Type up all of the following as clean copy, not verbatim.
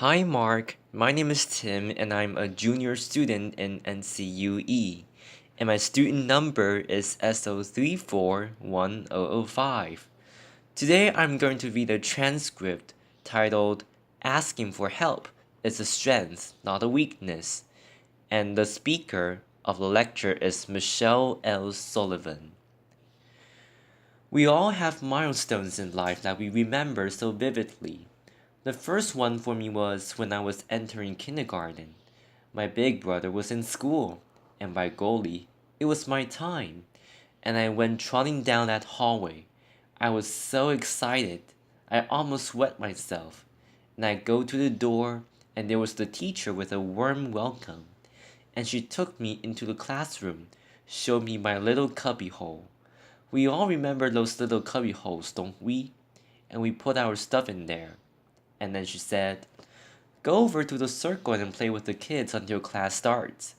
Hi Mark, my name is Tim and I'm a junior student in NCUE, and my student number is SO341005. Today I'm going to read a transcript titled Asking for Help is a Strength, Not a Weakness, and the speaker of the lecture is Michelle L. Sullivan. We all have milestones in life that we remember so vividly. The first one for me was when I was entering kindergarten. My big brother was in school, and by golly, it was my time. And I went trotting down that hallway. I was so excited, I almost wet myself. And I go to the door, and there was the teacher with a warm welcome. And she took me into the classroom, showed me my little cubby hole. We all remember those little cubby holes, don't we? And we put our stuff in there. And then she said, "Go over to the circle and play with the kids until class starts."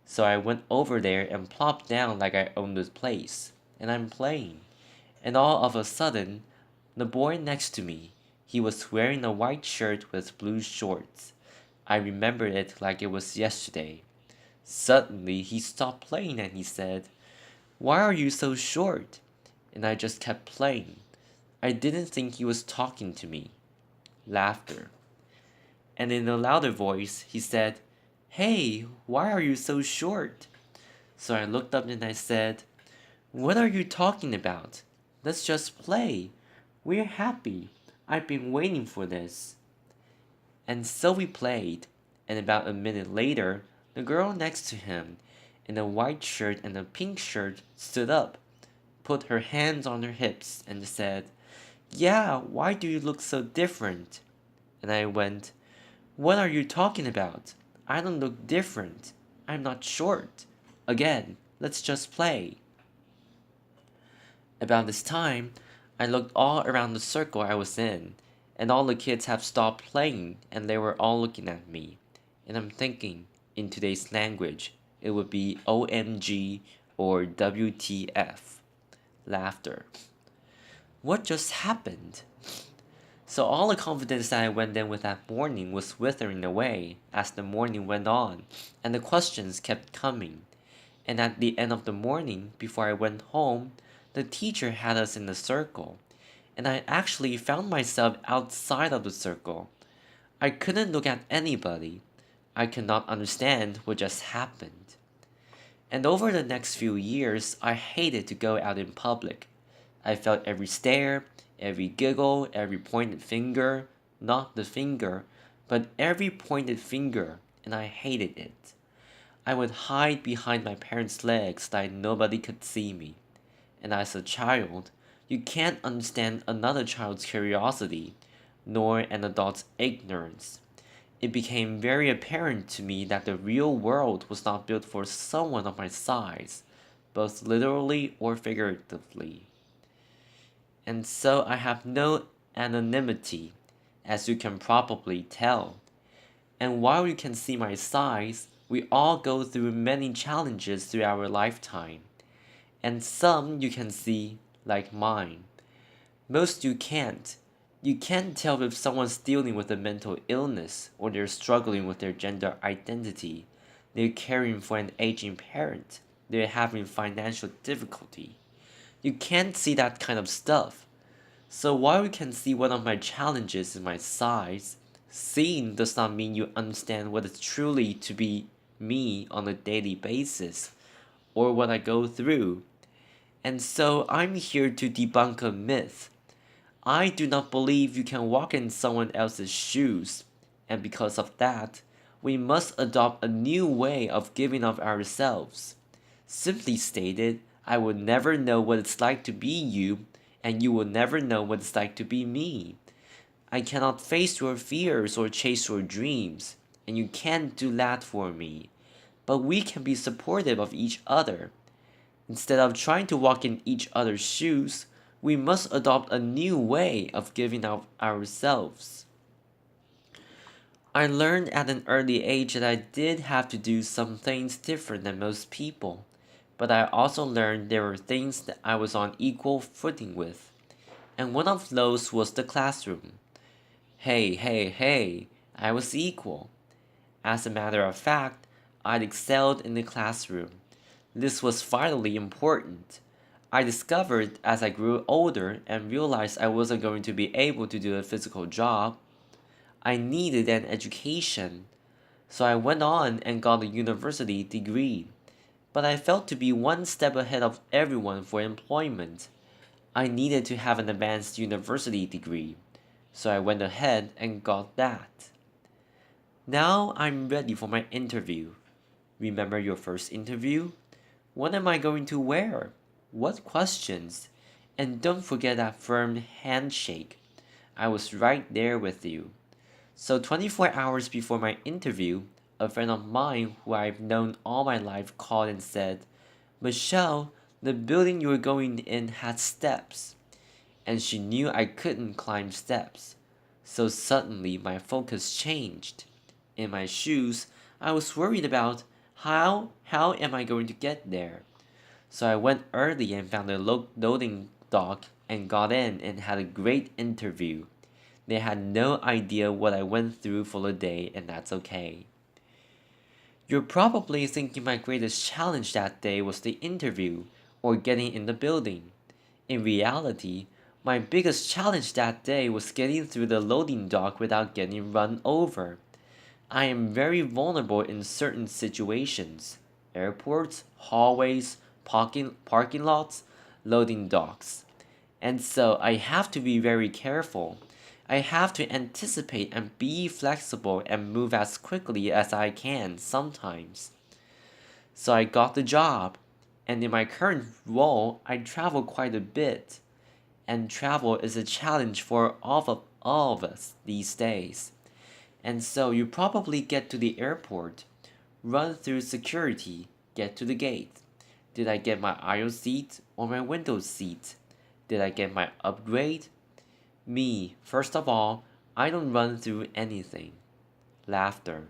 So I went over there and plopped down like I owned the place. And I'm playing. And all of a sudden, the boy next to me, he was wearing a white shirt with blue shorts. I remembered it like it was yesterday. Suddenly, he stopped playing and he said, "Why are you so short?" And I just kept playing. I didn't think he was talking to me. Laughter. And in a louder voice, he said, "Hey, why are you so short?" So I looked up and I said, "What are you talking about? Let's just play. We're happy. I've been waiting for this." And so we played, and about a minute later, the girl next to him, in a white shirt and a pink shirt, stood up, put her hands on her hips, and said, "Yeah, why do you look so different?" And I went, "What are you talking about? I don't look different. I'm not short. Again, let's just play." About this time, I looked all around the circle I was in, and all the kids have stopped playing and they were all looking at me. And I'm thinking, in today's language, it would be OMG or WTF. Laughter. What just happened? So all the confidence that I went in with that morning was withering away as the morning went on, and the questions kept coming. And at the end of the morning, before I went home, the teacher had us in a circle, and I actually found myself outside of the circle. I couldn't look at anybody. I could not understand what just happened. And over the next few years, I hated to go out in public. I felt every stare, every giggle, every pointed finger, not the finger, but every pointed finger, and I hated it. I would hide behind my parents' legs that nobody could see me. And as a child, you can't understand another child's curiosity, nor an adult's ignorance. It became very apparent to me that the real world was not built for someone of my size, both literally or figuratively. And so I have no anonymity, as you can probably tell. And while you can see my size, we all go through many challenges through our lifetime, and some you can see, like mine. Most you can't. You can't tell if someone's dealing with a mental illness or they're struggling with their gender identity. They're caring for an aging parent. They're having financial difficulty. You can't see that kind of stuff. So while you can see one of my challenges is my size, seeing does not mean you understand what it's truly to be me on a daily basis or what I go through. And so I'm here to debunk a myth. I do not believe you can walk in someone else's shoes, and because of that, we must adopt a new way of giving of ourselves. Simply stated, I will never know what it's like to be you, and you will never know what it's like to be me. I cannot face your fears or chase your dreams, and you can't do that for me. But we can be supportive of each other. Instead of trying to walk in each other's shoes, we must adopt a new way of giving of ourselves. I learned at an early age that I did have to do some things different than most people, but I also learned there were things that I was on equal footing with, and one of those was the classroom. Hey, hey, hey, I was equal. As a matter of fact, I'd excelled in the classroom. This was vitally important. I discovered as I grew older and realized I wasn't going to be able to do a physical job. I needed an education, so I went on and got a university degree. But I felt to be one step ahead of everyone for employment. I needed to have an advanced university degree, so I went ahead and got that. Now I'm ready for my interview. Remember your first interview? What am I going to wear? What questions? And don't forget that firm handshake. I was right there with you. So 24 hours before my interview, a friend of mine who I've known all my life called and said, Michelle, the building you were going in had steps. And she knew I couldn't climb steps. So suddenly my focus changed. In my shoes, I was worried about how am I going to get there? So I went early and found a loading dock and got in and had a great interview. They had no idea what I went through for the day, and that's okay. You're probably thinking my greatest challenge that day was the interview or getting in the building. In reality, my biggest challenge that day was getting through the loading dock without getting run over. I am very vulnerable in certain situations: airports, hallways, parking lots, loading docks. And so I have to be very careful. I have to anticipate and be flexible and move as quickly as I can sometimes. So I got the job, and in my current role, I travel quite a bit. And travel is a challenge for all of us these days. And so you probably get to the airport, run through security, get to the gate. Did I get my aisle seat or my window seat? Did I get my upgrade? Me, first of all, I don't run through anything. Laughter.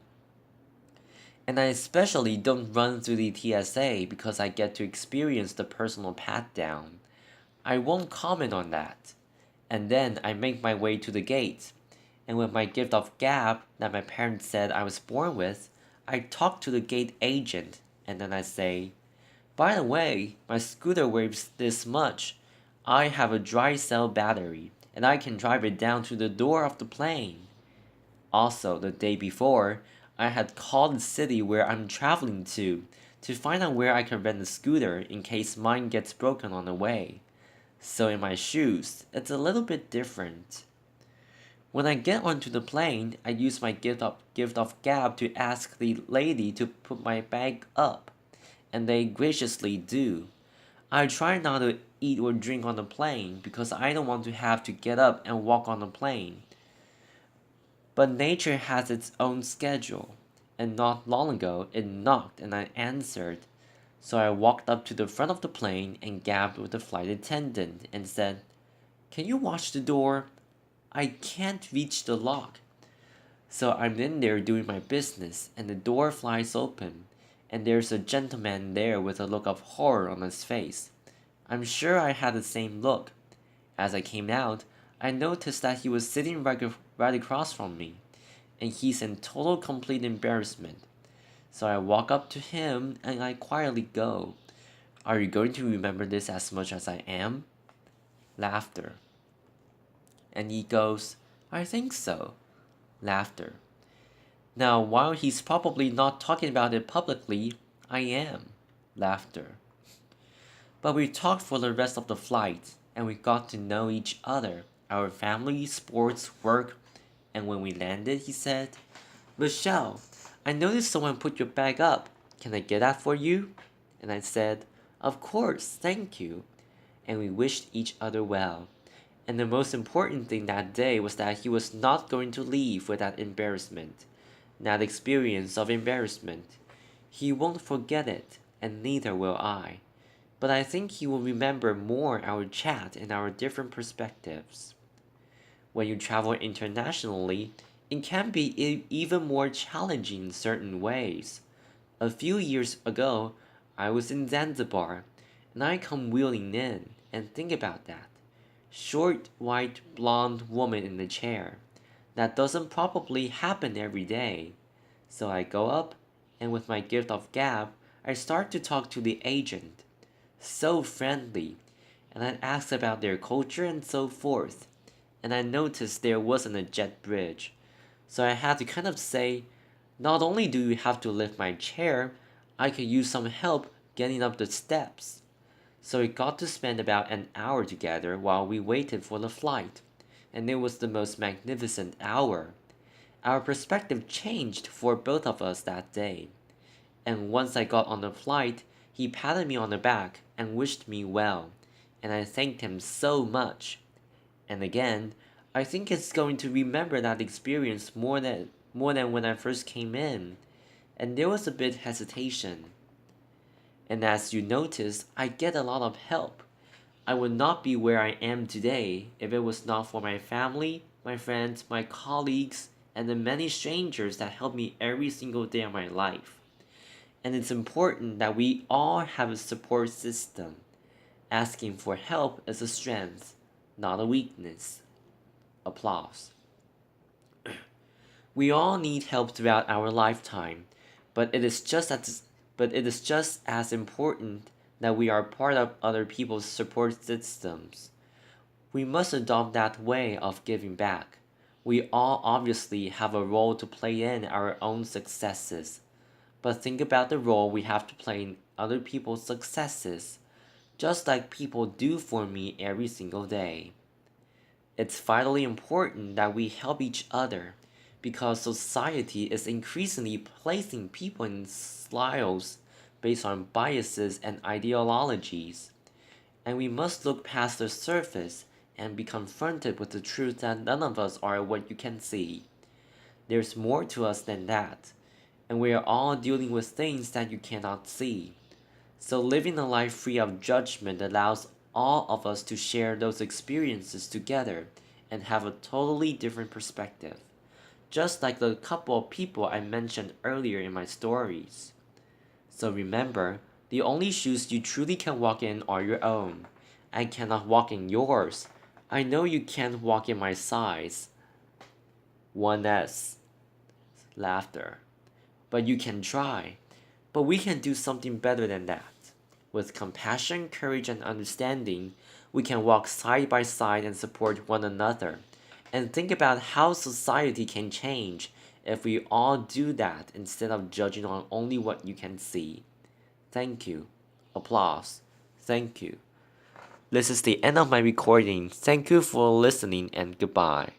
And I especially don't run through the TSA because I get to experience the personal pat down. I won't comment on that. And then I make my way to the gate. And with my gift of gab that my parents said I was born with, I talk to the gate agent and then I say, by the way, my scooter weighs this much. I have a dry cell battery and I can drive it down to the door of the plane. Also, the day before, I had called the city where I'm traveling to find out where I can rent a scooter in case mine gets broken on the way. So in my shoes, it's a little bit different. When I get onto the plane, I use my gift of gab to ask the lady to put my bag up, and they graciously do. I try not to eat or drink on the plane because I don't want to have to get up and walk on the plane. But nature has its own schedule, and not long ago it knocked and I answered. So I walked up to the front of the plane and gabbed with the flight attendant and said, can you watch the door? I can't reach the lock. So I'm in there doing my business, and the door flies open, and there's a gentleman there with a look of horror on his face. I'm sure I had the same look. As I came out, I noticed that he was sitting right across from me, and he's in total complete embarrassment. So I walk up to him and I quietly go, are you going to remember this as much as I am? Laughter. And he goes, I think so. Laughter. Now, while he's probably not talking about it publicly, I am. Laughter. But we talked for the rest of the flight, and we got to know each other, our family, sports, work, and when we landed, he said, Michelle, I noticed someone put your bag up. Can I get that for you? And I said, of course, thank you. And we wished each other well. And the most important thing that day was that he was not going to leave with that embarrassment, that experience of embarrassment. He won't forget it, and neither will I. But I think he will remember more our chat and our different perspectives. When you travel internationally, it can be even more challenging in certain ways. A few years ago, I was in Zanzibar, and I come wheeling in, and think about that. Short, white, blonde woman in the chair. That doesn't probably happen every day. So I go up, and with my gift of gab, I start to talk to the agent. So friendly, and I asked about their culture and so forth. And I noticed there wasn't a jet bridge. So I had to kind of say, not only do you have to lift my chair, I could use some help getting up the steps. So we got to spend about an hour together while we waited for the flight, and it was the most magnificent hour. Our perspective changed for both of us that day, and once I got on the flight, he patted me on the back and wished me well, and I thanked him so much. And again, I think it's going to remember that experience more than when I first came in, and there was a bit hesitation. And as you notice, I get a lot of help. I would not be where I am today if it was not for my family, my friends, my colleagues, and the many strangers that help me every single day of my life. And it's important that we all have a support system. Asking for help is a strength, not a weakness. Applause. We all need help throughout our lifetime, but it is just as important that we are part of other people's support systems. We must adopt that way of giving back. We all obviously have a role to play in our own successes, but think about the role we have to play in other people's successes, just like people do for me every single day. It's vitally important that we help each other because society is increasingly placing people in silos based on biases and ideologies, and we must look past the surface and be confronted with the truth that none of us are what you can see. There's more to us than that, and we are all dealing with things that you cannot see. So, living a life free of judgment allows all of us to share those experiences together and have a totally different perspective, just like the couple of people I mentioned earlier in my stories. So, remember, the only shoes you truly can walk in are your own. I cannot walk in yours. I know you can't walk in my size. 1S. Laughter. But you can try. But we can do something better than that. With compassion, courage, and understanding, we can walk side by side and support one another. And think about how society can change if we all do that instead of judging on only what you can see. Thank you. Applause. Thank you. This is the end of my recording. Thank you for listening and goodbye.